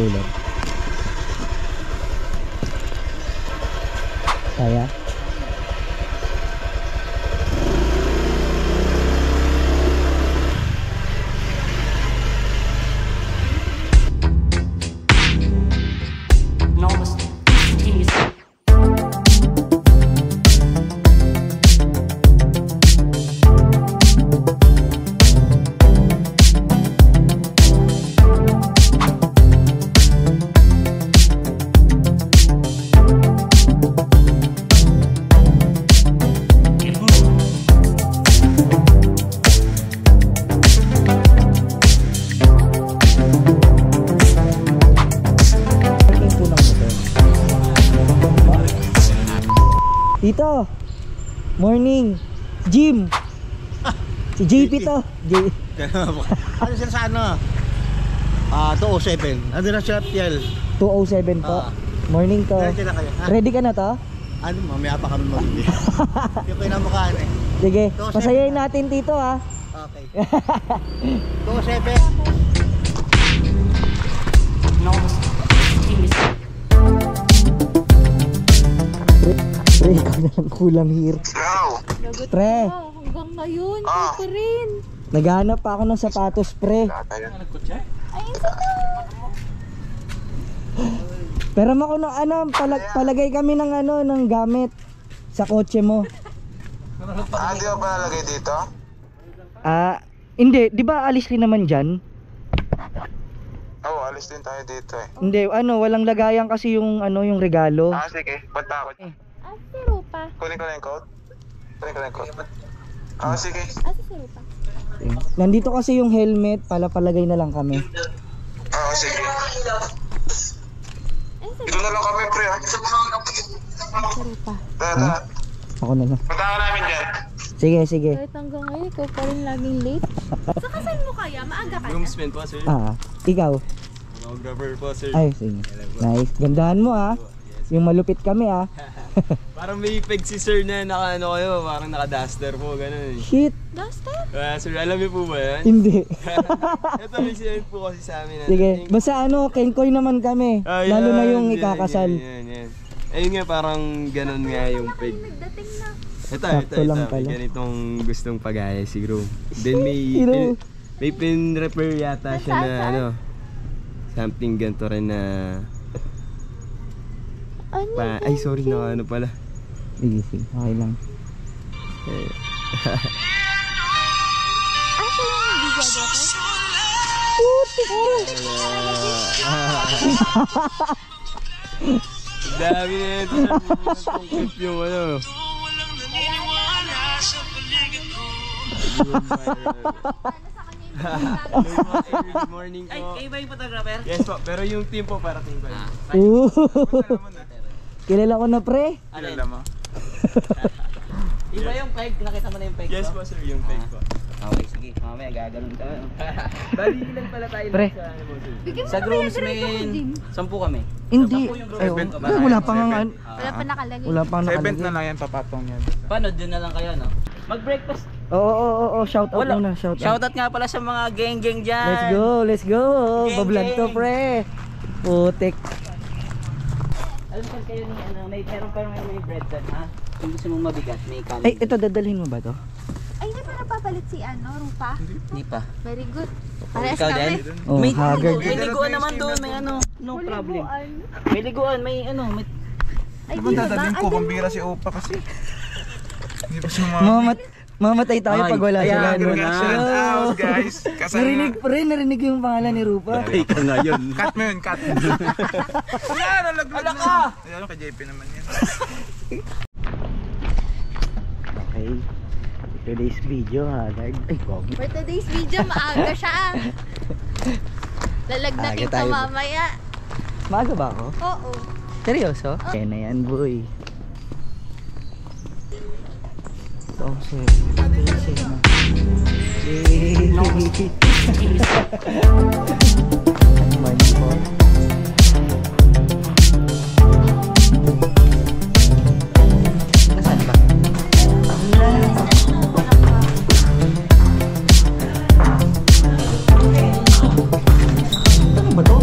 ulit. Kaya? Dito. Morning. Gym. Si JP to. Ano sila sa ano? 207. Ano na siya, TL? 207 po. Morning to. Ready ka na to? Ano, mamaya pa kami mag-hindi. Yung pinamukhaan eh. Sige, pasayain natin dito ha. Okay. 207. Pre, ikaw na lang kulang here. Pre, hanggang ngayon, ikaw pa rin. naghahanap pa ako ng sapatos, pre. Ayun sa Pero ako ng ano, palagay kami ng ano, ng gamit sa kotse mo. Di ba palalagay dito? Hindi, di ba alis rin naman dyan? Oo, alis din tayo dito eh. Hindi, ano, walang lagayan kasi yung ano, yung regalo. Sige, punta ako. si Rupa. Kunin ko na yung coat. Sige. Si Rupa. Nandito kasi yung helmet, palagay na lang kami. Sige. Dito na lang kami, pre. Si Rupa. Tara. Ako na lang. Punta ka namin dyan. Sige. Kahit hanggang ngayon, ikaw pa rin laging late. Sa kasal mo kaya, maaga ka na? Groomsman po, sir. Ikaw? Photographer po, sir. Ay, sige. Nice. Gandahan mo yung malupit kami Parang may peg si sir na naka-ano kayo, parang naka-duster po, gano'n. Shit. Duster? Sir, alam niyo po ba yan? Hindi. Ito may sinend po kasi sa amin. Sige, basta ano, kengkoy naman kami. Lalo na yung ikakasal. Yan. Ayun nga, parang gano'n nga yung peg. Nagdating na. Sakto lang Ito. pala. May ganitong gustong pag-aya si Gro. Then may pin-repair yata siya na ano. Something ganito rin na ay sorry na ano pala. Sige, okay lang. Asa yung videographer? Dami na ito yung ano. Good morning po. Kayo ba yung photographer? Yes po, pero yung team po para team ko. Kilala ko na, pre. Kilala mo? Iba yung peg, nakita mo na yung peg ko? Yes po sir, yung peg po. Okay, sige. Mamaya gaganon ka. Bali ilan pala tayo Pre. sa ano mo sir? Sa groomsmen, 10 kami. Hindi. Wala pang Wala pa nakalagay. Wala pang nakalagay. na lang yan, papatong yan. Paano? Doon na lang kayo, no? Mag-breakfast. Oo, shout out muna, shout out. Shoutout nga pala sa mga geng-geng dyan. Let's go. Geng, Bablog to, geng. pre. Putik. Alam ko kayo ni ano, meron pa may bread dyan, ha? Kung gusto mong mabigat, may kanin. Ay, ito dadalhin mo ba to? Ay, hindi pa napapalit si ano, Rupa? Hindi pa. Very good. Parehas Ikaw kami. din? Oh, May haggard. liguan naman doon, may ano, no problem. May liguan, may ano, may... Ay, Diba dadalhin ko, pambira si Opa kasi. Hindi pa siya Mamatay tayo pag wala sila. Shout out guys. Narinig yung pangalan ni Rupa. Ika ngayon. Cut mo yun, cut. Yan, nalaglag na. Ayan, kay JP naman yan. Okay. Today's video, Haggard. Ay, gogi. For today's video, maaga siya. Lalagnatin ka mamaya. Maaga ba ako? Oo. Seryoso? Kaya na yan, boy. Oh, sir. Money po. Nasaan ba? Ano ba to?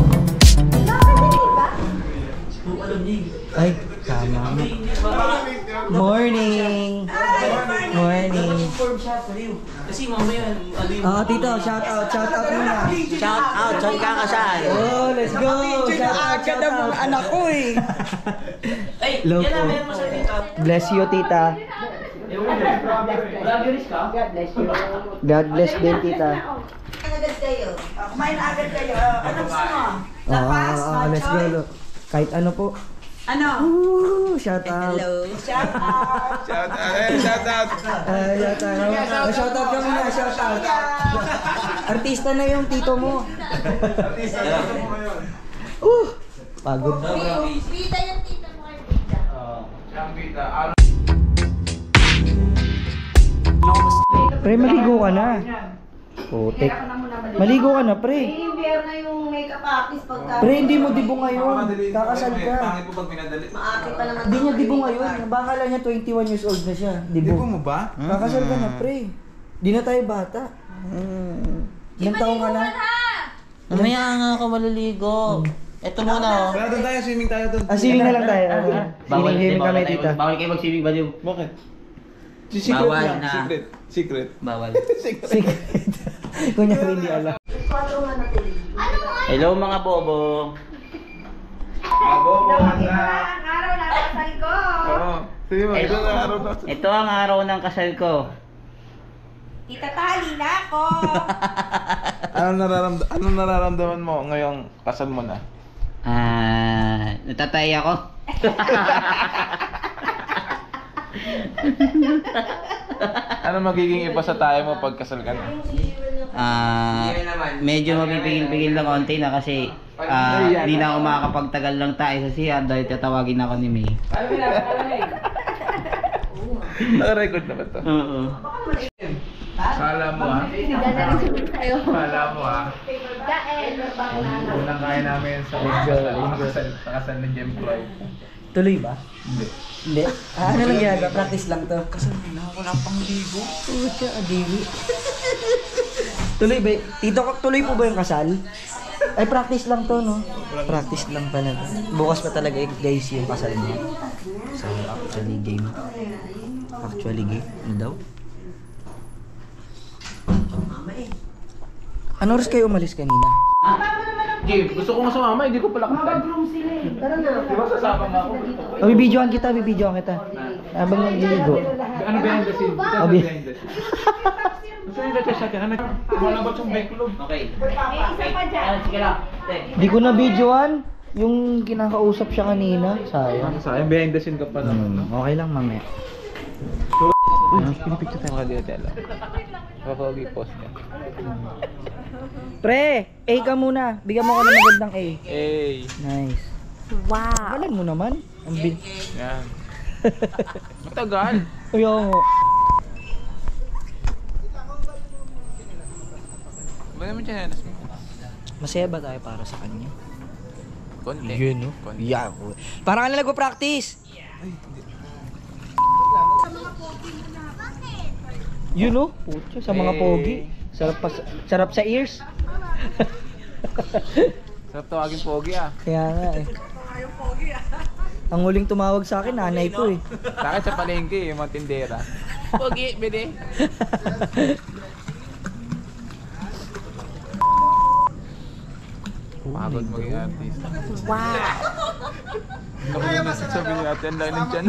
morning. Inform siya, paliw. Kasi mamaya, ano yung... Tito, shout out muna. Shout out, saan ka kasal? Oh, let's go. Shout out. Anak ko eh. Ay, Loko. yan na, meron mo sa dito. Bless you, tita. Vloggeries ka? God bless you. God bless din, tita. Agad kayo. Kumain na agad kayo. Ano gusto mo? Lapas, Let's go. Kahit ano po. Ano? Shout out. Hello. Shout out. Shout out. Shout out. Shout out ka muna, shout out. Artista na yung tito mo. Pagod na. Pita yung tita mo kay Pita. Pre, maligo ka na. Putik. Maligo ka na, pre. Beer na yung makeup artist pagka... Pre, hindi mo dibo ngayon. Kakasal ka. Pangit po pag pinadali. Maakit pa naman. Hindi niya dibo ngayon. Baka lang niya 21 years old na siya. Di Dibo. mo ba? Kakasal ka na, pre. Di na tayo bata. Ilang taong ka na? Mamaya nga ako maliligo. Ito muna oh. Wala doon tayo, swimming tayo doon. Swimming na lang tayo. Swimming game kami, tita. Bawal kayo mag-swimming, baliw. Bakit? Secret Bawal lang, na. secret. Bawal. Secret. Kunyari hindi alam. Hello mga bobo. Abo, Ang araw na kasal ko. Oo. Sige mo, ito na araw na. Ito ang araw ng kasal ko. Itatali na ako. Anong nararamdaman mo ngayong kasal mo na? Natatay ako. Ano magiging iba sa tayo mo pag kasal ka na? Medyo mapipigil-pigil ng konti na kasi hindi na ako makakapagtagal lang tayo sa siya dahil tatawagin ako ni May. Naka-record na ba ito? Oo. Kala mo ha? Kala mo ha? Unang kaya namin sa kasal ni Jem Floyd. Tuloy ba? Hindi. Hindi. Ano lang ginagawa? Practice lang to. Kasal mo na, wala pang ligo. Pucha, adili. Tuloy ba? Tito, tuloy po ba yung kasal? Ay, practice lang to, no? Practice lang pala. Bukas pa talaga guys yung kasal niya. So, actually game. Ano daw? Ano oras kayo umalis kanina? Jim, gusto ko nga sumama, hindi ko pala kasal. Di ba sasama mo ako? Bibidyoan kita. Habang nagliligo. Ano behind the scene? Ito Abi. behind the scene. Gusto nyo na siya, ano? Malabot yung backlog. Okay. Isa pa dyan. Sige lang. Di ko na videoan. Yung kinakausap siya kanina. Sayang. Sayang, behind the scene ka pa naman. Okay lang mamaya. Pinipicture tayo mga dinatela. Kapag i-post niya. Pre, A ka muna. Bigyan mo ko ng magandang A. Hey! Nice. Wow. Galan mo naman. Ang bin... Yan. Matagal. Uy, oo. Ba naman siya nanas mo? Masaya ba tayo para sa kanya? Konti. Yun, no? Konti. Yeah. Parang ka na nagpo-practice. Yun, no? Pucha, sa mga pogi. Sarap sa ears. Sarap tawagin pogi ah. Kaya nga eh. Ang huling tumawag sa akin, nanay ko eh. Sa akin sa palengke, yung mga tindera. Pogi, bede. Pagod maging artista. Wow. Kami na nasasabi ni ate, ang lalim dyan.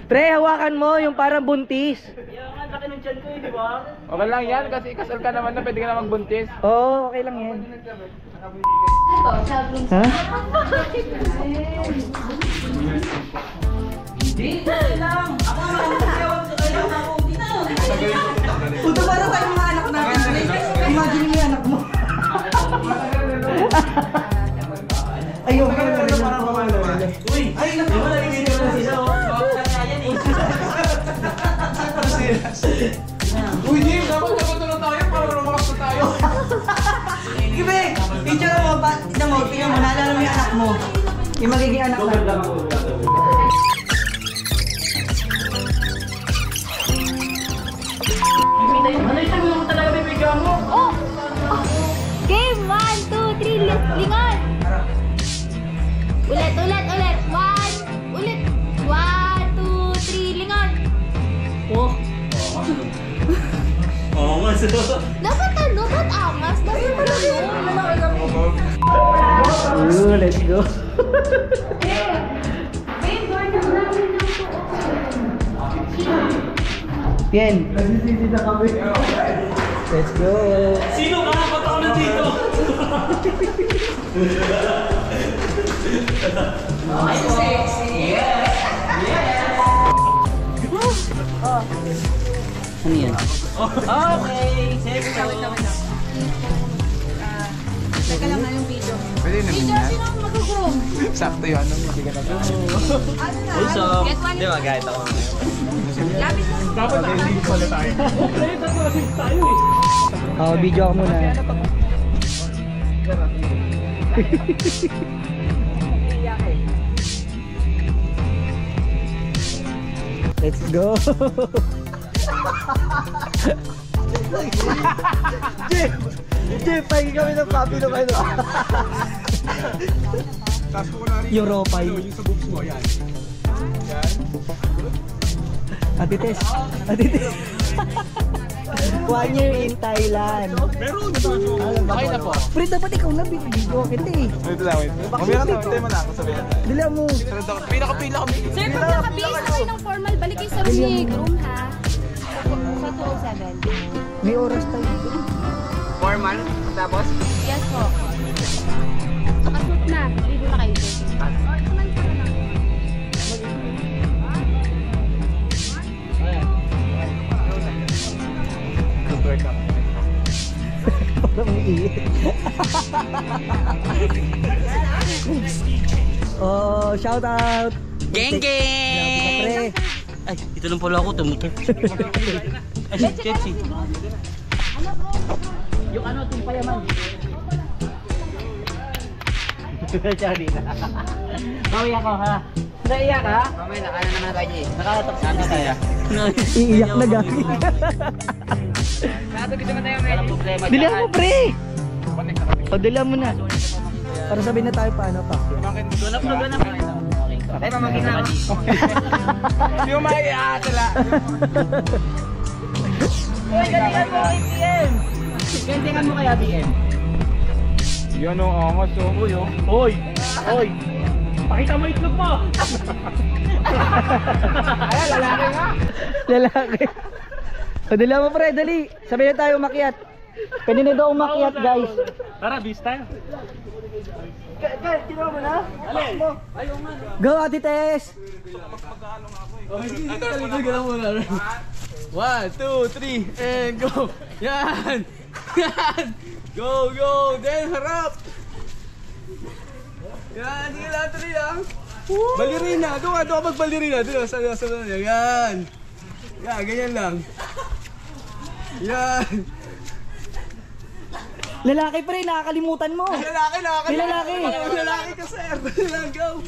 Pre, hawakan mo yung parang buntis. Okay lang yan, kasi ikasal ka naman na pwede ka na magbuntis. Oo, okay lang yan. Ha? Puto para tayong mga anak natin. Imagine mo yung anak mo. Ayun, kaya na rin ang pamalaman. Uy! Ay, naku! Wala yung video na sila. Uy, Jim, dapat natutulong tayo para lumakas na tayo. Ibe, picture mo ba? Tingnan mo, naalala mo yung anak mo. Yung magiging anak mo. Oh! Game! 1, 2, 3, lingon! Ulit! 1, Dapat ano? Dapat angas? Dapat Let's go. Bien. Let's go. Sino ka? Ba't ako nandito? Ano yan? Teka lang na yung video. Video, sino ang mag-groom? Sakto yun. Ano mo? Sige na ba? Also, get one. Di ba, kahit ako. Lapis na. Dapat naka-leave pala tayo. Video ako muna. Let's go. Jeff, pagi kami ng papi ng ano. Tapos ko na rin. Europa Yung sa boobs mo, yan. Atites. Atites. 1 year in Thailand. Meron. Okay na po. Pre, dapat ikaw na video kita eh. Wait lang, wait. Mamaya na, tayo mo na ako sabihin. Dila mo. Pinaka-pila kami. Sir, kung nakabihis na kayo ng formal, balik kayo sa room ni groom ha. Sa 207. May oras tayo dito. Formal, tapos? Yes po. Nakasuot na. Ligo na kayo. Parang iit. Oh, shout out. Geng geng! Pre. Ay, dito lang pala ako tumutok. Ay, Chelsea. Yung ano, ting payaman. Sorry na. Bawi ako ha. Naiyak ha? Mamaya, nakala naman tayo eh. Nakatatok sa akin tayo. Iiyak na gagi. Nakatagis naman tayo ngayon. Walang problema Dila dyan. mo, pre. O, dila mo na. Para sabihin na tayo paano pa. Ganap na ganap. Ay, pamangkin na ako. Hindi mo maiaatala. Uy, galingan mo kay BM! Galingan mo kaya BM. Yan o, angas o. Uy, o. Uy! Uy! Pakita mo itlog mo! Ayan, lalaki nga! Lalaki. O, dila mo, pre. Dali. Sabihin na tayo umakyat. Pwede na daw umakyat, guys. Tara, bis tayo. Go, Ate Tess. 1, 2, 3, and go! Yan! Yan! Go, go! Then, harap! Yan, sige lang, tuloy lang. Ballerina! Doon ka magballerina. Doon, sa yan. Yan, ganyan lang. Yan! Lalaki, pre. Nakakalimutan mo. Lalaki, lalaki! May lalaki. Lalaki ka, sir! Dali lang, go!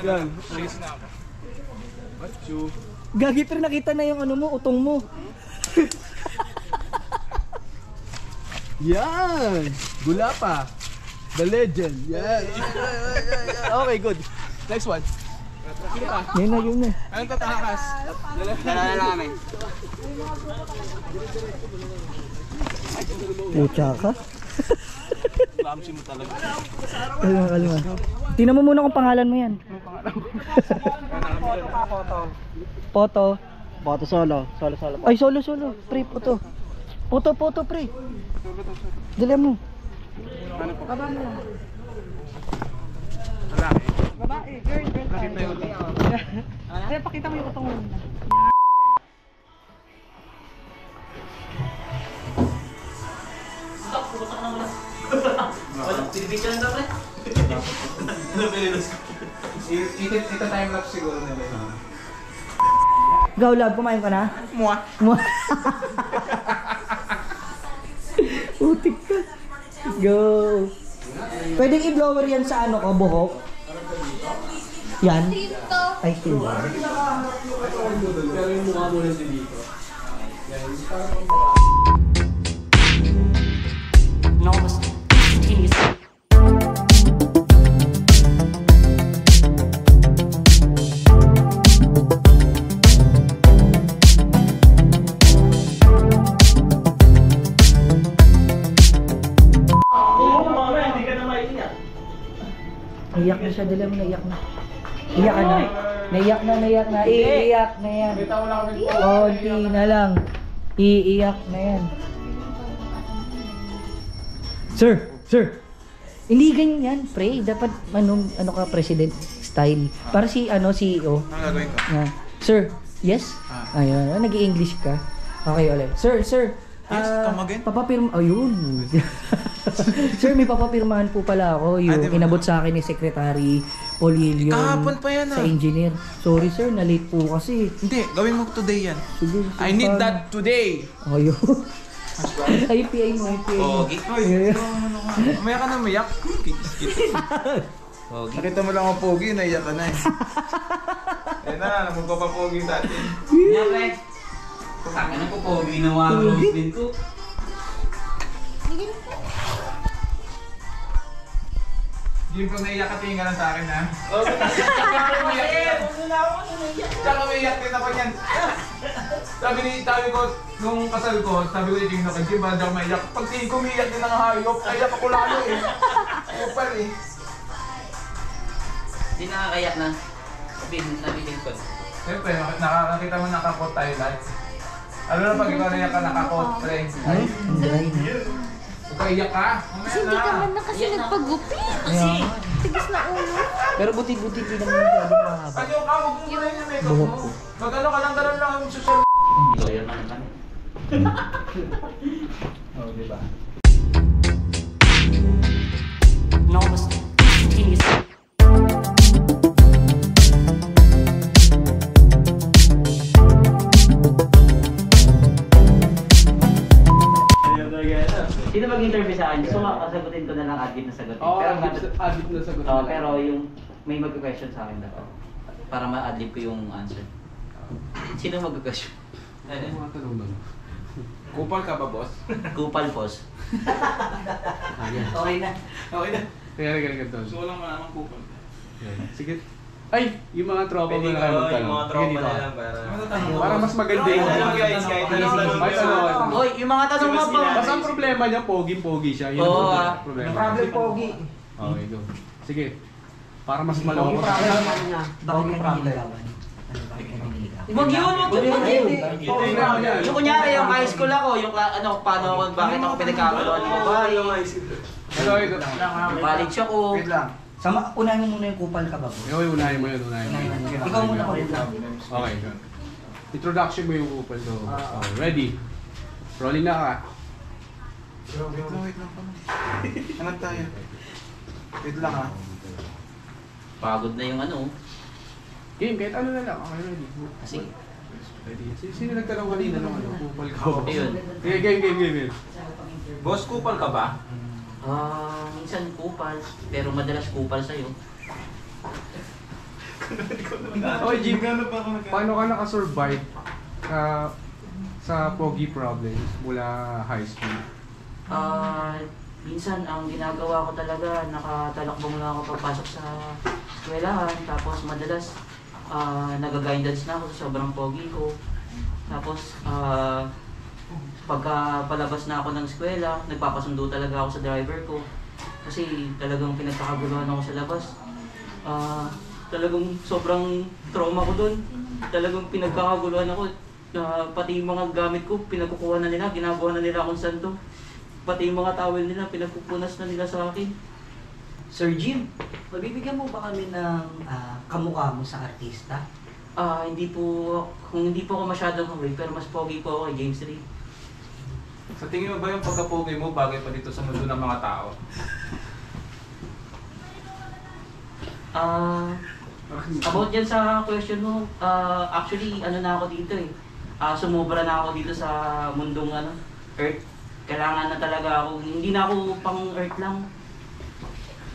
Yan. Alis na ako. Achoo. Gagi, pre. Nakita na yung ano mo, utong mo. Yan! Gula pa. The legend. Yan. Okay, good. Next one. Yun na, yun na. Anong tatakas? Nalala na kami. Pucha ka. Lamsi mo talaga. Kalma, kalma. Tingnan mo muna kung pangalan mo yan. Photo. Photo solo. Solo. Ay, solo. Pre, photo. Photo, pre. Dali mo. Babae, girl. Kaya pakita mo yung utong mo. Ito time-lapse siguro nila. Go, love. Kumain ka na? Mua. Utik ka. Go. Pwedeng i-blower yan sa ano ko, buhok. Yan. Tinto. Ay, tinto. Pero yung mukha mo lang dito. siya. Dala mo, naiyak na. Iyak ka na. Naiyak na. Iiyak na yan. Konti na lang. Iiyak na yan. Sir. Hindi ganyan, pre. Dapat, ano ka, president style. Para si, CEO. Ano gagawin ko? Sir, yes? Ayun, nag-i-English ka. Okay, ulit. Sir. Yes, come again? Ayun. Sir, may papapirmahan po pala ako. Yung di ba? inabot sa akin ni Secretary Polilio. Kahapon pa yan, Sa engineer. Sorry, sir. Na-late po kasi. Hindi, gawin mo today yan. Sige. I need that today. Ayun. IPA mo. Pogi. Ayun. Umaya ka na umiyak. Kikis-kis. Pogi. Nakita mo lang ang pogi, naiyak ka na eh. Ayun na, magpapapogi sa atin. Yan, pre. Saka na po po, ginawa ko din ko. Jim, kung naiyak ka, tingin ka lang sa akin ha. Tsaka umiyak din ako yan. Sabi ko, nung kasal ko, sabi ko tingin ako, Jim, ba't ako maiyak? Pag tingin ko umiyak din ng hayop, naiyak ako lalo eh. Kupal eh. Hindi nakakayak na. Nabilin ko. Siyempre, nakakita mo nakakot tayo lahat. Ano na pag ikaw naiyak ka nakakot, pre? Ay, ang dry na. Huwag ka iyak ka. Kasi hindi ka man na kasi nagpagupit. Tigas na ulo. Pero buti-buti din naman yung pwede mahaba. Ano ka? Huwag mo muna yung makeup Buhok mo. ko. Mag-ano ka lang ganun lang yung social. Lawyer naman kami. Oo, di ba? Sino mag-interview sa akin? Gusto ko kasagutin ko na lang adlib na sagutin. adlib na sagot. Pero yung may mag-question sa akin dapat. Para ma-adlib ko yung answer. Sino mag-question? Kupal ka ba, boss? Kupal Pos. Okay na. Okay na. Kaya ganito. Gusto ko lang malaman kupal. Sige. Ay, yung mga tropa mo na kayo magtanong. yung mga tropa na lang Para mas maganda yung guys, kahit Kahit ano. Hoy, yung mga tanong mo ba? Basta ang problema niya, poging-pogi siya. Yun Oo, ang problema. Problem pogi. Okay, go. Sige. Para mas malawak. Bakit ka niligawan? Wag yun, wag yun. Pogi na yan. Yung kunyari, yung high school ako, yung paano ako, bakit ako pinagkakaloan mo ba? Hello, ito. College ako. Wait lang. Unahin mo muna yung kupal ka ba, boss? Yung unahin mo yun, unahin mo yun. Ikaw muna pa rin. Okay, go. Introduction mo yung upal ko. Okay, ready? Rolling na ka. Wait lang pa. Hanap tayo. Wait lang ha. Pagod na yung ano. Game, kahit ano na lang. Okay, ready. Kasi, Ready. Sino nagtanong kanina ng ano? Upal ko. ayun. Game. Boss, kupal ka ba? Minsan kupal, pero madalas kupal sa'yo. Okay, Jim, paano ka nakasurvive sa pogi problems mula high school? Minsan ang ginagawa ko talaga, nakatalakbo muna ako pagpasok sa eskwelahan, tapos madalas nag-guidance na ako sa sobrang pogi ko. Tapos pagka palabas na ako ng eskwela, nagpapasundo talaga ako sa driver ko. Kasi talagang pinagkakaguluhan ako sa labas. Talagang sobrang trauma ko doon. Talagang pinagkakaguluhan ako. Pati yung mga gamit ko, pinagkukuha na nila, ginagawa na nila akong santo. Pati yung mga towel nila, pinagpupunas na nila sa akin. Sir Jim, mabibigyan mo ba kami ng kamukha mo sa artista? Kung hindi po ako masyadong hawig, pero mas pogi po ako kay James Ray. Sa tingin mo ba yung pagkapogi mo bagay pa dito sa mundo ng mga tao? About yan sa question mo, actually ano na ako dito eh. Sumobra na ako dito sa mundong Earth. Kailangan na talaga ako, hindi na ako pang Earth lang.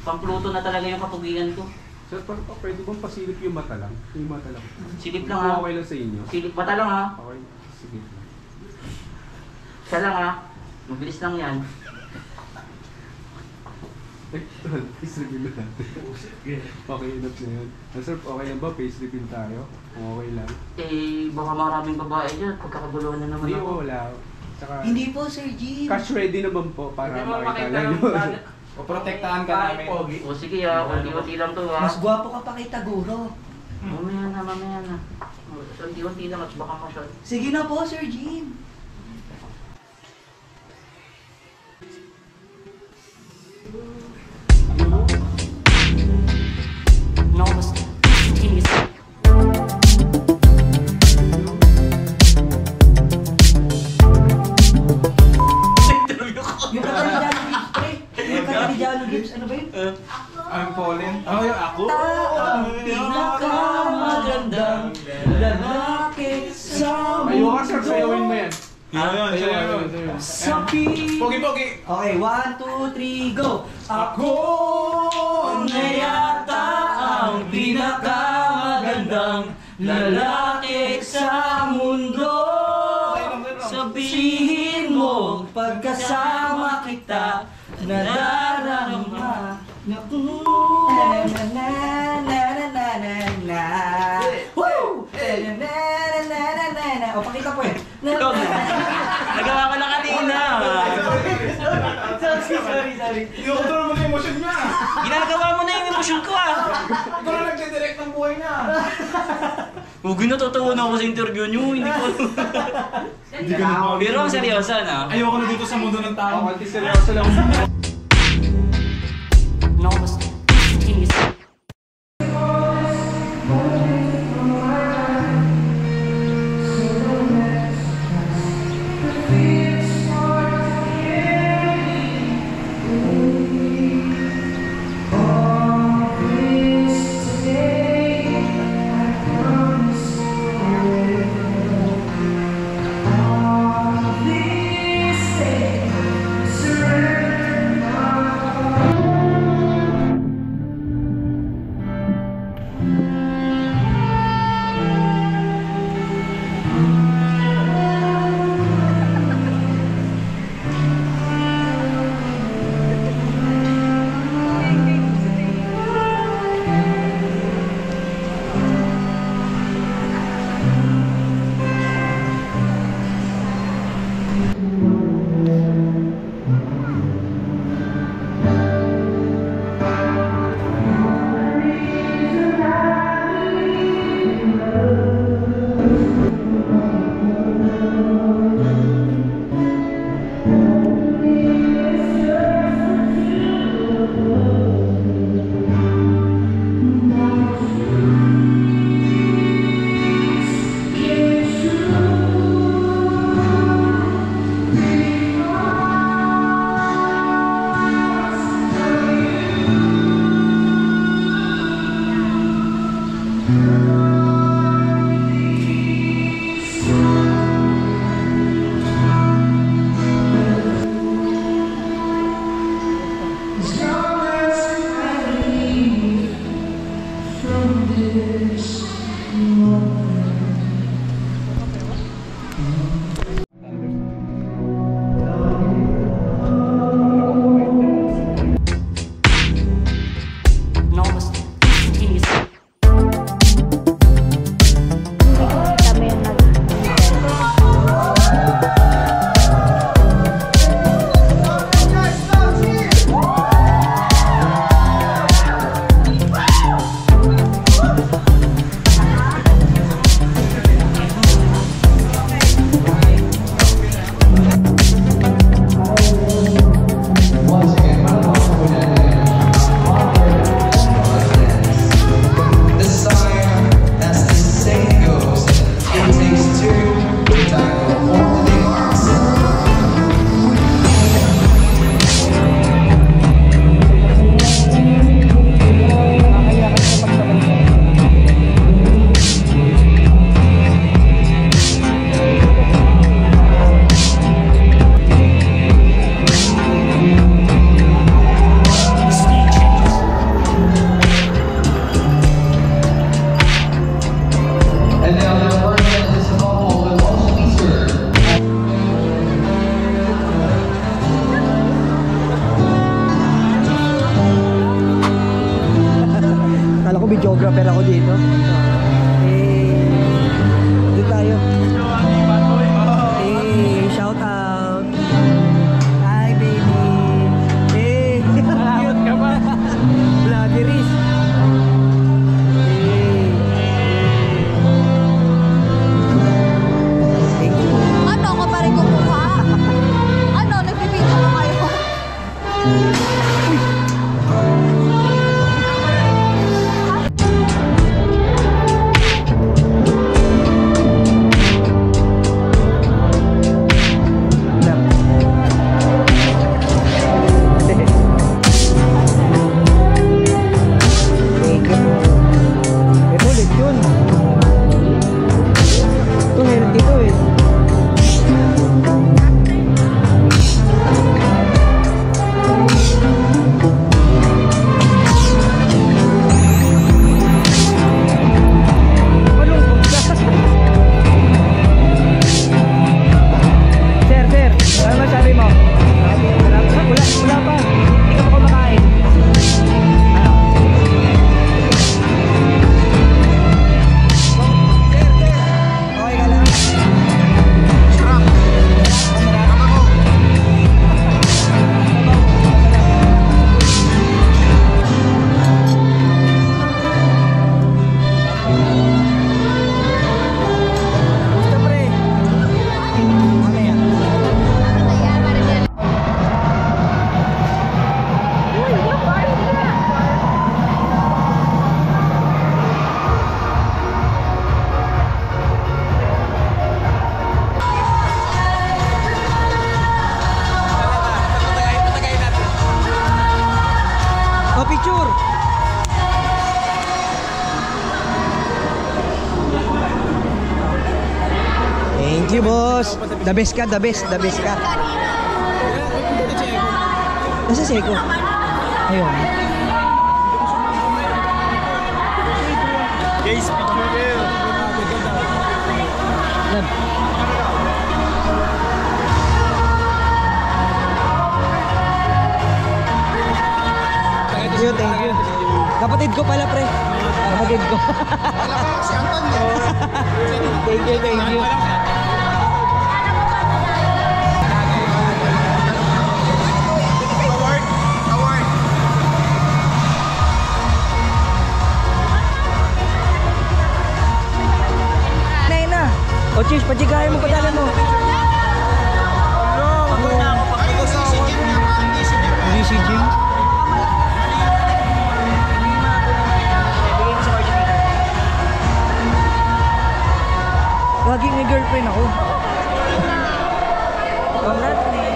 Pang Pluto na talaga yung kapugian ko. Sir, pwede bang pasilip yung mata lang? Yung mata lang. Silip lang ha. Okay lang sa inyo? Silip mata lang ha. Okay, sige. Siya lang ha. Mabilis lang yan. Face reveal na natin. Okay, enough na yun. Sir, okay lang ba? Face reveal tayo? Kung okay lang. Baka maraming babae dyan. Pagkakaguluhan na naman Hindi ako. ko wala. Tsaka, Hindi po, Sir Jim. cash ready naman po para makita lang yun. Poprotektahan ka namin. O sige unti-unti lang to Mas gwapo ka pa kay Taguro. Mamaya na. Unti-unti lang at baka masyad. Sige na po, Sir Jim. Yung kanta ni Jano Gibbs, pre. Yung kanta ni Jano Gibbs, ano ba yun? I'm falling. Ano yung ako? Ang pinakamagandang lalaki sa Ayaw ka sir, sayawin mo yan. Sayawin. Sabi. Pogi-pogi. Okay, 1, 2, 3, go! Ako na yata ang pinakamagandang lalaki sa mundo. Sabihin mo pagkasama kita, nadarama na O, pakita po eh. Nagawa ka na kanina. Sorry. Hindi ko control mo na yung emosyon niya. Ginagawa mo na yung emosyon ko Ito na nagdidirect ng buhay niya. Huwag natatawa na ako sa interview niyo, hindi ko. Pero ang seryoso na. Ayoko na dito sa mundo ng tao. Konti seryoso lang. Thank you, boss. The best ka, the best ka. Nasa Seiko? Ayun. Guys, picture kayo. Love. Thank you. Kapatid ko pala, pre. Kapatid ko. Si Anton Thank you. Nay na. O, cheers. Pajigayan mo, padalan mo. Hindi si Jim. Laging may girlfriend ako. Congrats, pre.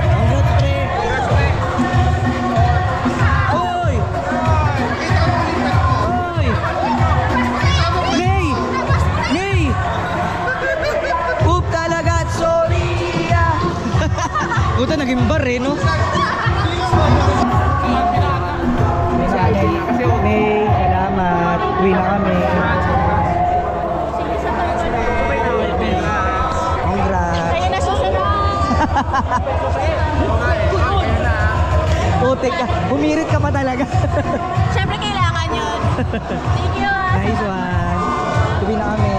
Congrats, pre. Hoy! Hoy! May! May! Oop talaga at sorry! Puta, naging bar eh, no? May, salamat. Uwi na kami. Kaya na susunod. Putik ka. Bumirit ka pa talaga. Siyempre kailangan yun. Thank you. Nice one. Uwi na kami.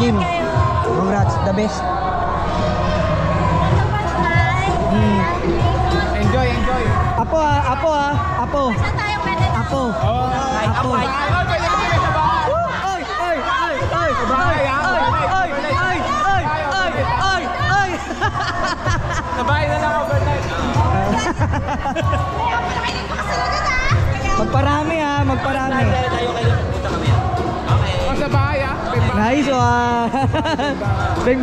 Jim, congrats. The best. Enjoy. Apo. Saan tayo pwede? Apo. Apo. Ay! Sabay na lang overnight. Magparami ha, magparami. Sa bahay ah. Nice one. Big